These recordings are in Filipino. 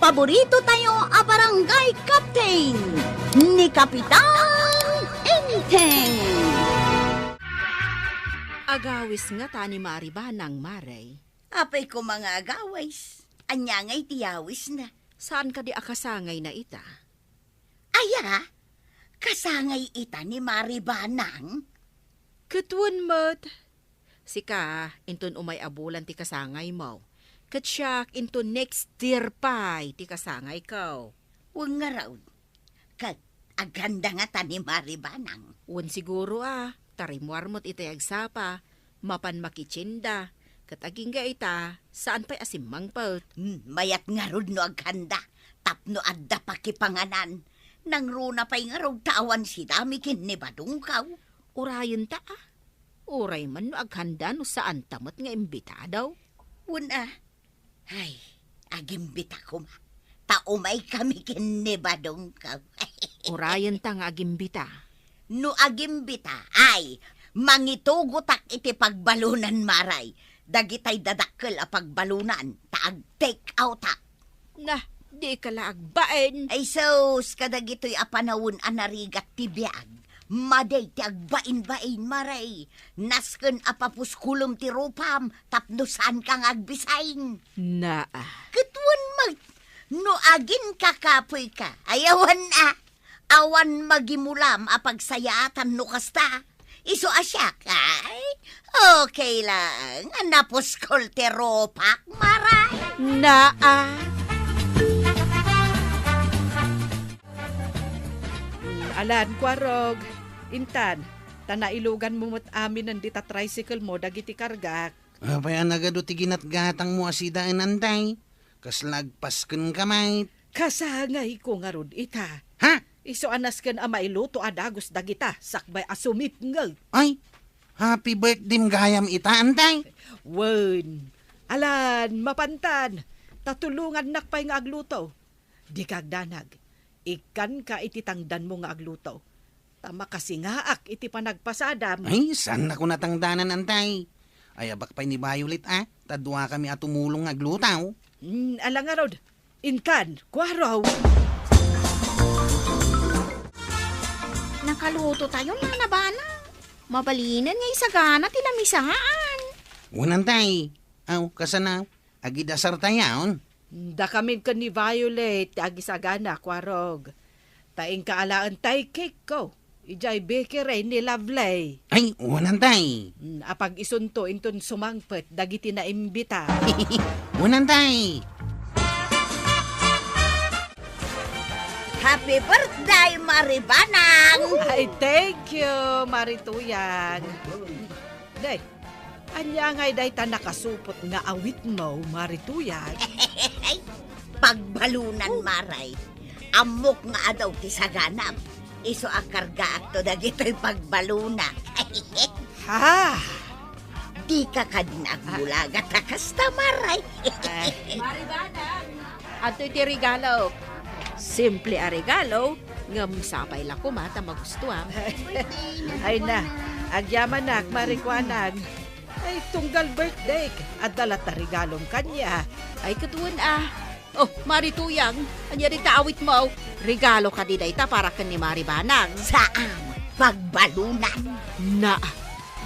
paborito tayo a barangay captain ni Kapitan Enteng. Agawis nga ta ni Maribanang, Maray. Apay ko mga agawis, anyangay tiyawis na. Saan ka di akasangay na ita? Aya, kasangay ita ni Maribanang. Katwan mo't. Sika, inton umay abulan ti kasangay mo. Katsyak, inton next year pa, ti kasangay ko. Huwag nga raw, kat aganda nga ta ni Maribanang. Wan siguro tarimwar mo't itay agsapa, mapan makichinda. Kataging ga ita, saan pa'y asimang pot? Mayat nga rod no aganda, tapno adda pakipanganan. Nang runa pa'y nga rod tawan si dami kin ni Badungkaw. Urayan ta Uray man no aghanda no saan tamot nga imbitadaw. Una, ay, agimbita ko ma. Taumay kami kin ni Badungkaw. Urayan ta nga agimbita. No agimbita, ay, mangitugutak iti pagbalunan maray. Dagitay dadakkel a pagbalunan, taag take out ta. Nah, di ka laagbain. Ay sos, kadagito'y apanawon anarigat ti biag. Maday ti agbain-bain maray. Nasken apapuskulom ti rupam, tapno saan kang agbisain. Katwan mag, no agin kakapoy ka, ayawan awan magimulam apagsayaatan no kasta. Iso asyak, ay, okay lang. Napuskol ti ropak, maray. Alan, kwarog. Intan, tanailugan mo mo't amin ang dita tricycle mo, dagiti kargak. Apay anagado ti ginatgatang mo asidaan antay. Kaslagpas ken kamay. Kasangay ko nga rod ita. Ha? Iso anas ken amailuto adagos dagita, sakbay asumip ngag. Ay, happy birthday gayam ita antay. Wen, Alan, mapantan, tatulungan nakpay nga agluto. Di kagdanag, ikan ka iti tangdan mo nga agluto. Tama kasi ngaak iti panagpasadam. Ay, saan na ko natangdanan antay? Ay, abak pa'y ni Violet tadwa kami atumulong aglutaw. Alang nga rod, inkan, kwaraw. Nakaluto tayo na bana. Mabalinan nga isagana tilamisaan. Unantay, kasanaw, agidasar tayaon. Da kami ka ni Violet, agisagana, kwarog. Taing kaalaan tay cake ko. Ijay bakery ni Lovely. Ay, unantay. Apag isunto inton sumangpet, dagiti na imbita. Unantay. Happy birthday, Maribanang! Ay, thank you, Marituyang. Day, anya ngay day ta nakasupot nga awit mo, Marituyang. Pagbalunan, maray. Amok nga adaw ti saganam. Iso akarga akto dagito'y pagbaluna. Ha? Di ka kadinagmulaga takasta, maray. Maribanang, ato iti regalo. Simple a regalo, ngam sapay la kumata magustuhan. Ay na, agyaman nak, marikwanag. Ay, tunggal birthday, at dalata regalong kanya. Ay katuan Oh, Marituyang, anya rin kaawit mo. Regalo ka din ita para ka ni Maribanang. Saan? Pagbalunan.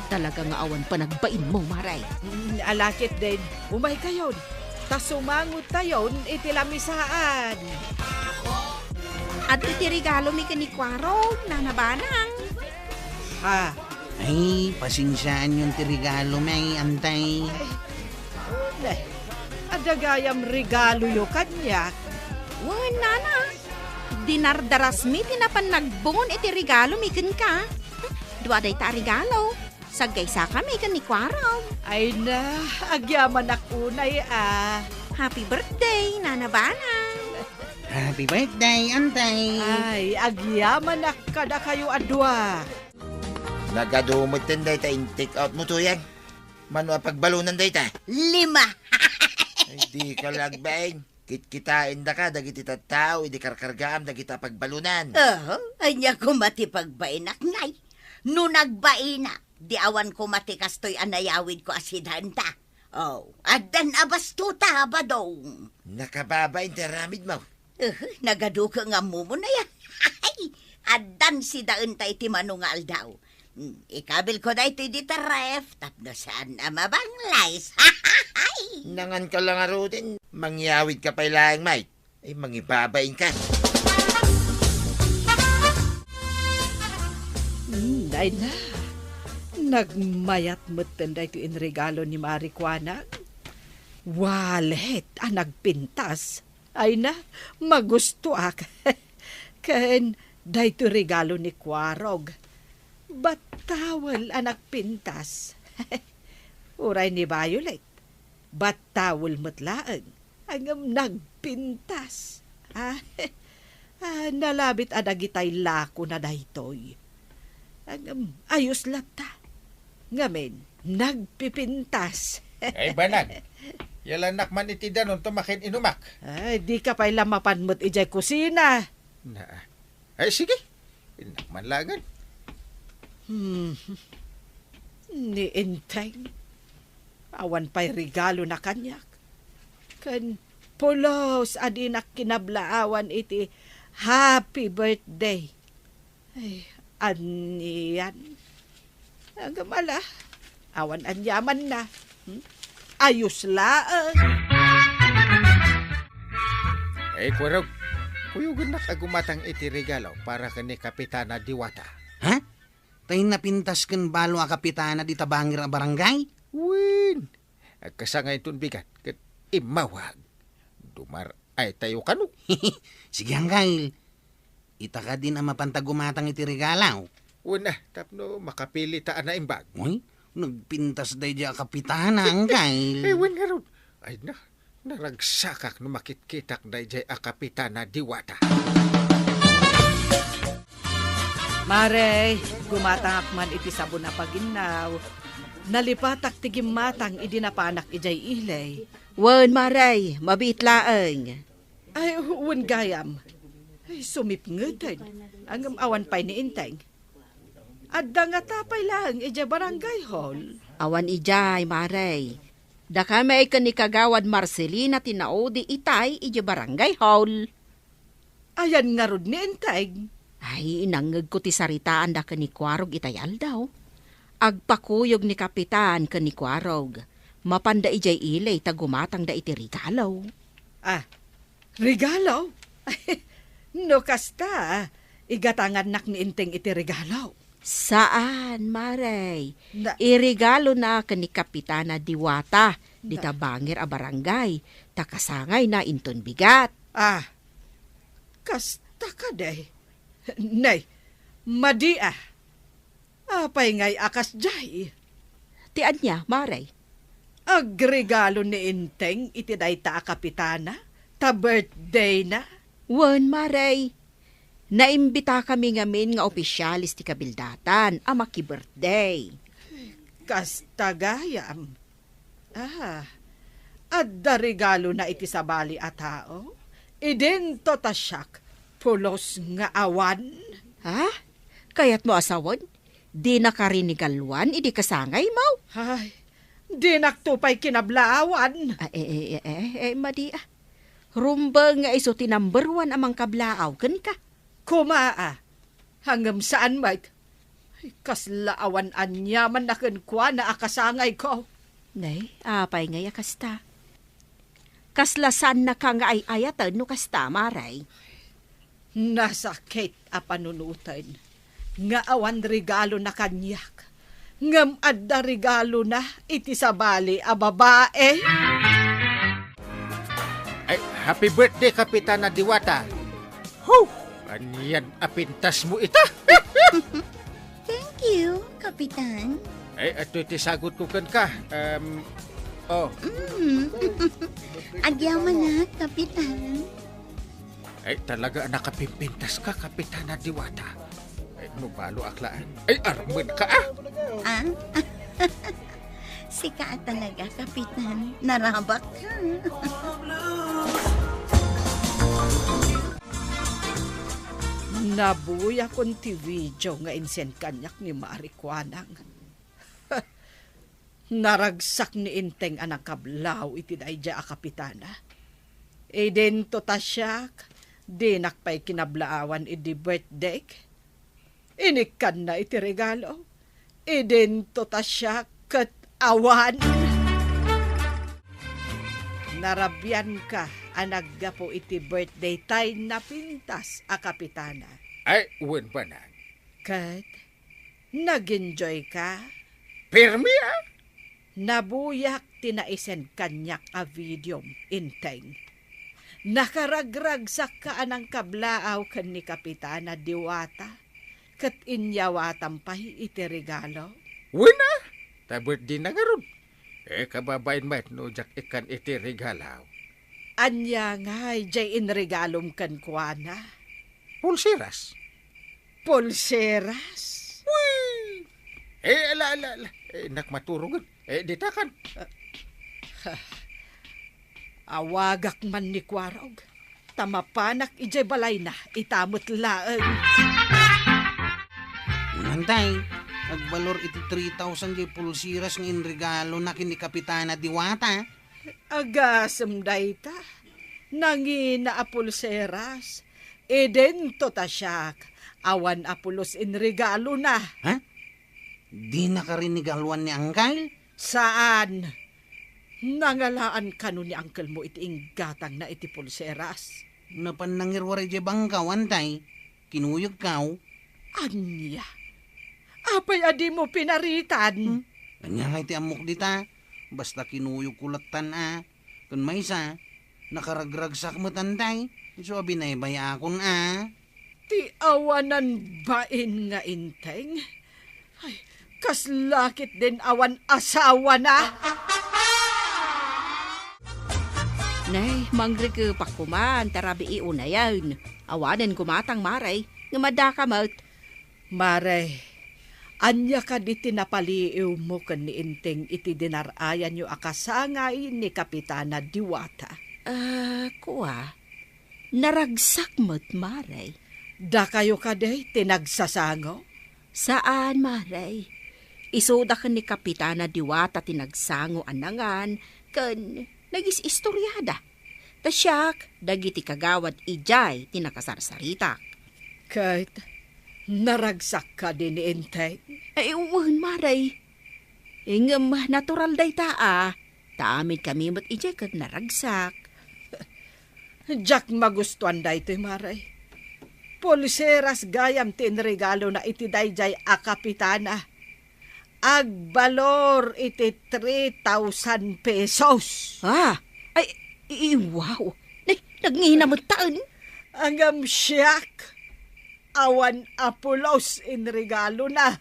Talaga nga awan pa nagbain mo, Maray. Alakit din, umay kayon. Tasumangot tayon, itilamisaan. At iti regalo mi ka ni Kwaro, nanabanang. Ha? Ay, pasinsyaan yung tirigalo may antay. Unay, adagayam regalo yo kanya. Wan, nana. Dinardaras mi, tinapan nagbungon iti regalo mi kan ka. Duwaday ta regalo. Sagaysa ka mi kan ni Kwaro. Ay na, agyaman akunay Happy birthday, nanabanang. Happy birthday, antay. Ay, agyaman kada kayo adwa. Nagadumot din day ta in-take out mo to yan. Mano pagbalunan day ta. 5. Ay di ka lagbain. Kitkitain da ka, dagiti tattao, idi karkargaam, dagita pagbalunan. Anya ko mati pagbainak ngay. No nagbainak, di awan ko mati kastoy anayawid ko asidanta. Oh, adan abastuta badong. Nakababa interamid mo. Nagaduka nga mo na yan. Adan si daun tayo ti manong nga aldaw. Ikabil ko na ito dito ref, tapno saan na mabanglay. Nangan ka lang aro din. Mangyawid ka pa ilang, mate. Ay, mangibabain ka. Nay na. Nagmayat mo't tanda ito in regalo ni Marikwanang. Wallet ang nagpintas. Ay na, magusto ak. Ken, dahito regalo ni Kwarog. Batawal ang nagpintas. Uray ni Violet. Batawal mutlaang. Ang nagpintas. Nalabit adagitay lako na dahitoy. Ayos lata. Ngamen, nagpipintas. Ay, banag. Yalanak man iti danon tumakin inumak. Ay, di ka pa ilamapan mo't ijay kusina. Na. Ay, sige. Inak man lagan. Ni Inteng. Awan pa'y regalo na kanyak. Kan pulos adinak kinablaawan iti happy birthday. Ay, aniyan. Agamala. Awan anyaman na. Ayos laang. Ay, Kwarog. Kuyugan na kagumatang iti regalo para kani Kapitana Diwata. Ha? Tayo napintas kan balo a kapitana di tabangir a barangay? Win. Kasangay itong bigat. Kat imawag. Dumar ay tayo kanu. Sige hanggail. Ita ka din ang mapantagumatang iti regalaw. Una, tapno makapili taan na imbag. Uy, nagpintas day di a kapitana hanggail. Win nga ron. Ay na, naragsakak no makitkitak na jay a Kapitana Diwata. Mare, gumatangak man iti sabon na paginaw. Nalipatak tigimatang idinapanak ijay ilay. Wen maray, mabitlaeng. Ay, huwag gayam. Ay, sumipngutan. Ang awan pa'y ni Inteng. Adda nga tapay lang ijay barangay hall. Awan ijay, maray. Da kami ay kanikagawad Marcelina tinaodi itay iji barangay hall. Ayan nga rod ni Inteng. Ay, inangag ko ti saritaan da kanikwarog itayal daw. Agpakuyog ni Kapitan kanikwarog. Mapanda ijay ilay tagumatang da iti regalaw. Ah, regalo? No kasta, igatangan nak ni Inteng iti regalo. Saan, maray? Na- Irigalo na kani Kapitana Diwata, di tabangir a barangay, takasangay na inton bigat. Ah, kasta ka day. Nay, madi apay ngay akas jay. Tian niya, maray. Agregalo ni Inteng iti dayta a kapitana, ta birthday na. Wen, maray. Naimbita kami ngamin nga opisyalis ti kabildatan, a maki-birthday. Kasta gayam. Adda regalo na iti sabali a tao. Idento ta siyak, pulos nga awan. Ha? Kaya't mo asawan? Di nakarinigalwan, idi kasangay mo? Ay, di naktupay kinablaawan. Madi ah. Rumba nga iso ti number 1 amang kablaaw, kan ka? Kumaa, hanggang saan, Mike? Ay, kaslaawan anyaman na kenkwa na akasangay ko. Nay, apay nga yakasta. Kaslasan na ka nga ay ayatan no kasta, maray. Nasakit a panunutan. Nga awan regalo na kanyak. Ngam adda regalo na iti sabali a babae. Ay, happy birthday, Kapitana Diwata. Ho! Aniyan apintas mo ita. Thank you, Kapitan. Ay, ato iti sagot ko kan ka. Agyaman na, Kapitan. Ay, talaga nakapimpintas ka, Kapitana Diwata. Ay, nubalo aklaan. Ay, armad ka ah. Ah? Sika talaga, Kapitan. Narabak ka. Nabuya kon ti video nga insen kanyak ni Marikwanang. Naragsak ni Inteng anang kablaw iti dayja a kapitana. Idento ta siyak, di nakpay kinablaawan iti birthday. Inikan na iti regalo. Idento ta siyak ket awan. Narabyan ka anagga po iti birthday tay na pintas a kapitana. Ay, wen ba na? Kat, nag-enjoy ka? Pirmi ah? Nabuyak tinaisen kanyak a video Inteng. Nakaragragsak ka anang kablaaw kan ni Kapitana Diwata. Kat inyawatam pa iti regalo. Wen ah? Tabot din na nga ron. Kababain mat no jak ikan iti regalaw. Anya ngay jay inregalom kan kuana. Pulsiras. Pulseras? Uy! Ala. Nakmaturugan. Ditakan. Awagak man ni Kwarog. Tamapanak ijay balay na itamot laeng. Antay, agbalor iti 3,000 jay pulsiras ng inregalo na kini Kapitana Diwata. Agasem dayta. Nangina a pulseras. Idento ta siyak. Awan apulos in regalo na. Ha? Di nakarinig alwan ni Angkal? Saan? Nangalaan ka nun ni uncle mo iti inggatang na iti pulseras. Napan nangirwari jay bangkaw, antay. Kinuyog kaw. Anya? Apay adi mo pinaritan? Anya nga iti amok dita. Basta kinuyog kulatan Kung may isa, nakaragragsak mo tantay. So binaybaya akon Ti awanan bain nga Inteng? Ay, kaslakit din awan asawa na. Nay, mangri ka pakuman, tarabi iuna yan. Awanan gumatang maray, nga madakamot. Mare, anya ka di tinapaliiw mo kan ni Inteng iti dinarayan yo akasangay ni Kapitana Diwata. Kuwa, naragsak mo't maray. Da kayo ka day tinagsasango? Saan, maray? Isuda ka ni Kapitana Diwata tinagsango anangan, kan nagis-istoryada. Tasyak, dagiti kagawad ijay tinakasarsarita. Kahit naragsak ka din ni Inteng? Ay, uwan, maray. Ingam, natural day Taamid kami mo't ijay kat naragsak. Jack magustuhan da ito, Maray. Pulseras gayam tinregalo na iti dayjay a kapitana. Agbalor iti 3,000 pesos. Ay, wow. Nagngina mo taon. Angam siyak. Awan apulos in regalo na.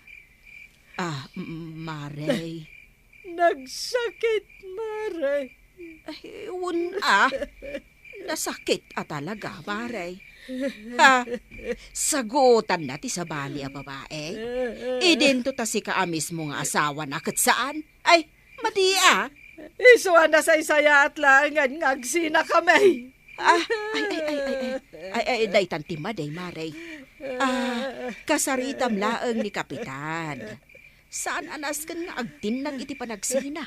Maray. Nagsakit, Maray. Ay, nasakit talaga, Maray. Sagutan na ti sa bali a babae. Idento ta si kaamis mo nga asawa na kat saan? Ay, madi Isuan na sa isaya at langan ngagsina kami. Ay, day tantima day, Maray. Kasaritam laeng ni Kapitan. Saan anas kan nga agtinag iti panagsina?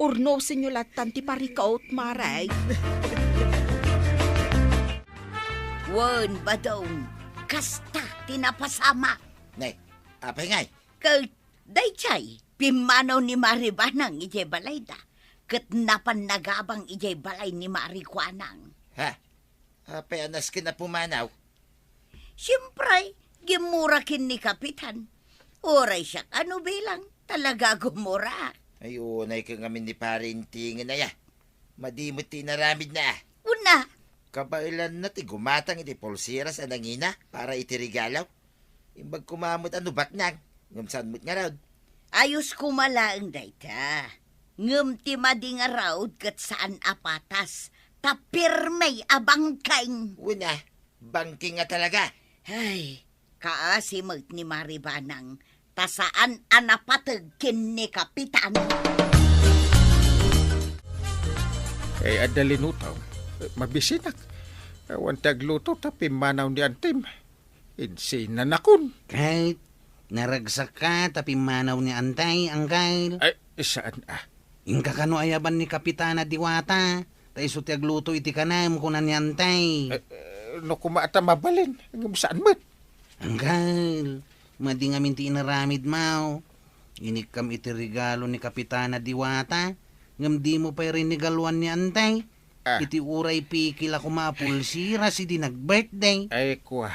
Urno sinyo latan ti parikaot, Maray. Wan badong, kasta tinapasama. Nay, apay ngay. Kag daychay, pimanaw ni Maribanang ijay balay da. Kat napan nagabang ijay balay ni Marikwanang. Ha? Apay anas ka na pumanaw. Siyempre, gimurakin ni Kapitan. Oray siya, ano bilang? Talaga gumura. Ay, unay ka ngamin ni parintingin na ya. Madimot tinaramid na. Una, Kabailan na ti gumatang iti pulsiras anangina para iti regalaw. Imbag kumamot ano baknang. Ngumsan mo't nga raw. ayos kumalaang dayta. Ngem ti madi nga raod kat saan apatas. Tapirmay abangkaing. Una, bangking nga talaga. Ay, kaasimot ni Maribanang. Tasaan anapatag kin ni Kapitan. Ay adalinuto. Mabisinak. Awan tagluto tapi manaw ni Antim. Insinan akon. Kahit naragsak ka tapi manaw ni Antay, Angkal. Ay, Saan Ingka kano ayaban ni Kapitana Diwata. Ta iso ti agluto iti kanam kunan yantay. No kumata mabalin. Saan mo? Anggal, madi ngamin ti inaramid mau. Inikam iti regalo ni Kapitana Diwata. Ngam di mo pa rinigaluan ni antay. Iti uray pikil ako mapulsira si di nag-birthday. Ay, kuha.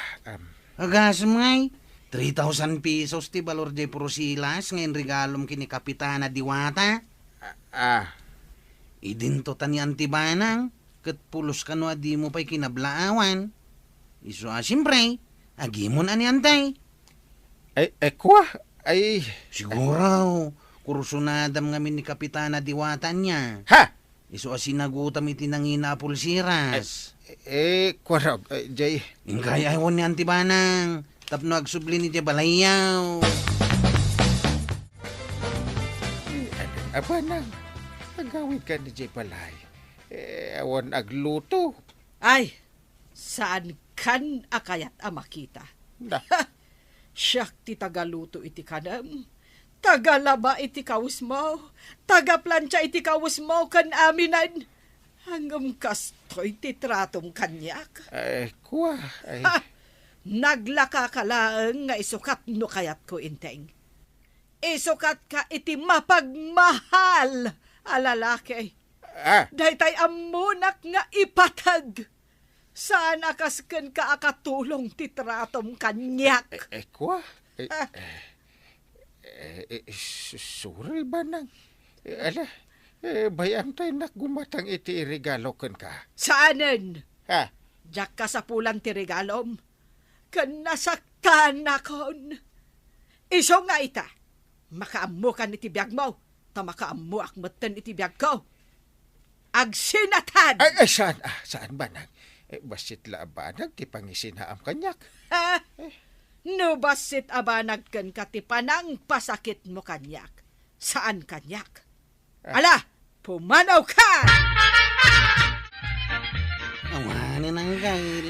Agas ngay, 3,000 pesos ti balor de Prusilas ngayon regalom kini Kapitana Diwata. Idinto tani antibanang, kat pulos kano adi mo pa'y kinablaawan. Iso siyempre, agimon ani antay. Ay, kuha. Ay, Siguro, kursunadam ngamin ni Kapitana Diwata niya. ha? Iso sinagutam iti nangina pulsiras. Kuha. Jay. Ingkay ayawan ni antibanang, tapno agsubli ni Jay Balayaw. Aba nang, nagawid ka ni Jay Palay. Awan agluto. Ay, saan kan akayat makita? Na, Siyak ti tagaluto iti kanam. Tagalaba iti kawis mo. Tagaplancha iti kawis mo kan aminan. Hanggang kastoy ti tratom kanyak. ay, kuha. Ay, Ha! Naglaka ka laeng nga isukat no kayat ko inteng. Isukat ka iti mapagmahal a lalaki. Daytay amunak nga ipatag. Saan akasken ka akatulong ti tratom kanyak. kuha. Ha! Sorry ba nang? Ala, bayang tayo gumatang iti regalo kan ka. Saanen? Ha? Diyak ka sa pulang ti regalom. Kan nasaktan akon. Iso nga ita. Makaamu ka ni ti biyag mo. Ta makaamu akmatan iti biyag ko. Agsinatan! Ay, saan? Saan ba nang? Basit laabanag, ti pangisinaam kanyak. Ha? No basit abanag kan katipanang pasakit mo kanyak. Saan kanyak? Ala, pumanaw ka! Awanin ang gail.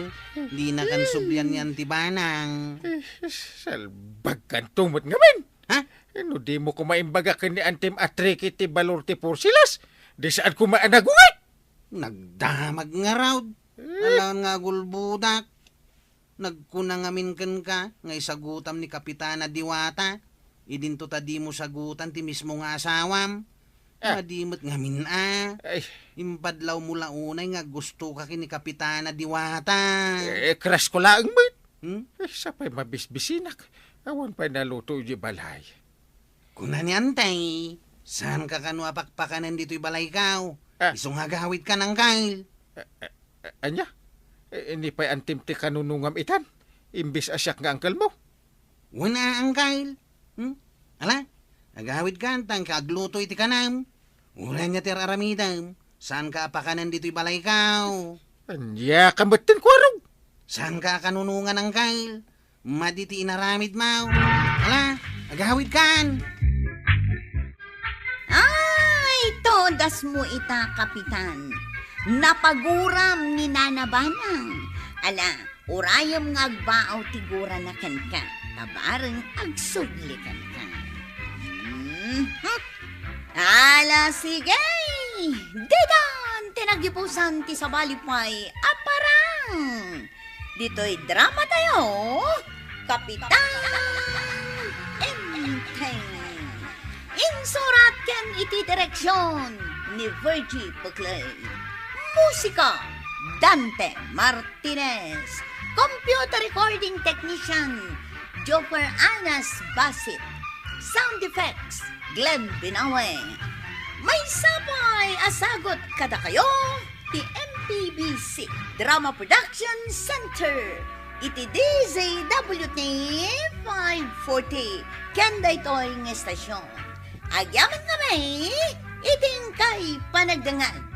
Di na kan sublian ni antibanang. Salbag kan tumot ngamin. Ha? No di mo kumaimbaga ka ni Antim Atriki ti balor ti Porsilas. Di saan kumaanagungat. Nagdamag nga raw. Alangan nga gulbudak. Nagkunang amin ka nga isagutam ni Kapitana Diwata. Idinto ta di mo sagutan ti mismo nga asawam. Madimot ngamin Ay, Impadlaw mula unay nga gusto ka kini Kapitana Diwata. crush ko lang mo. Hmm? Sapay mabisbisinak. Awan pa naluto yung balay. Kuna ni antay. Saan ka kanu apakpakanan dito'y balay kaw? Isong hagawit ka ng kail. Anya? Hindi pa'y antim ti kanunungam itan. Imbis asyak nga angkal mo. Wala ang kail. Ala, agawid ka antang kagluto iti kanam. Ura niya tir aramidam. Saan ka apakanan dito'y balay kaw? Anya kambatin ko araw. Saan ka kanunungan ng kail? Maditi inaramid mau. Ala, agawid kan. Ay, todas mo ita, Kapitan. Napaguram ni Nanabanang. Ala, urayam nga agbaaw tigura na kan ka. Tabarang agsugli kan ka. Ala, sige. Dedan, tinagipusan ti sabalipay aparang. Dito'y drama tayo. Kapitan Enteng. Insurat ken iti direksyon ni Virgie Buclay. Musika, Dante Martinez. Computer recording technician, Joker Anas Basit. Sound effects, Glenn Binawe. May sabay asagot kada kayo, ti MPBC Drama Production Center. Iti DZWT 540. Kanda ito'y ng estasyon. Agyaman kami, iting kay panagdangan.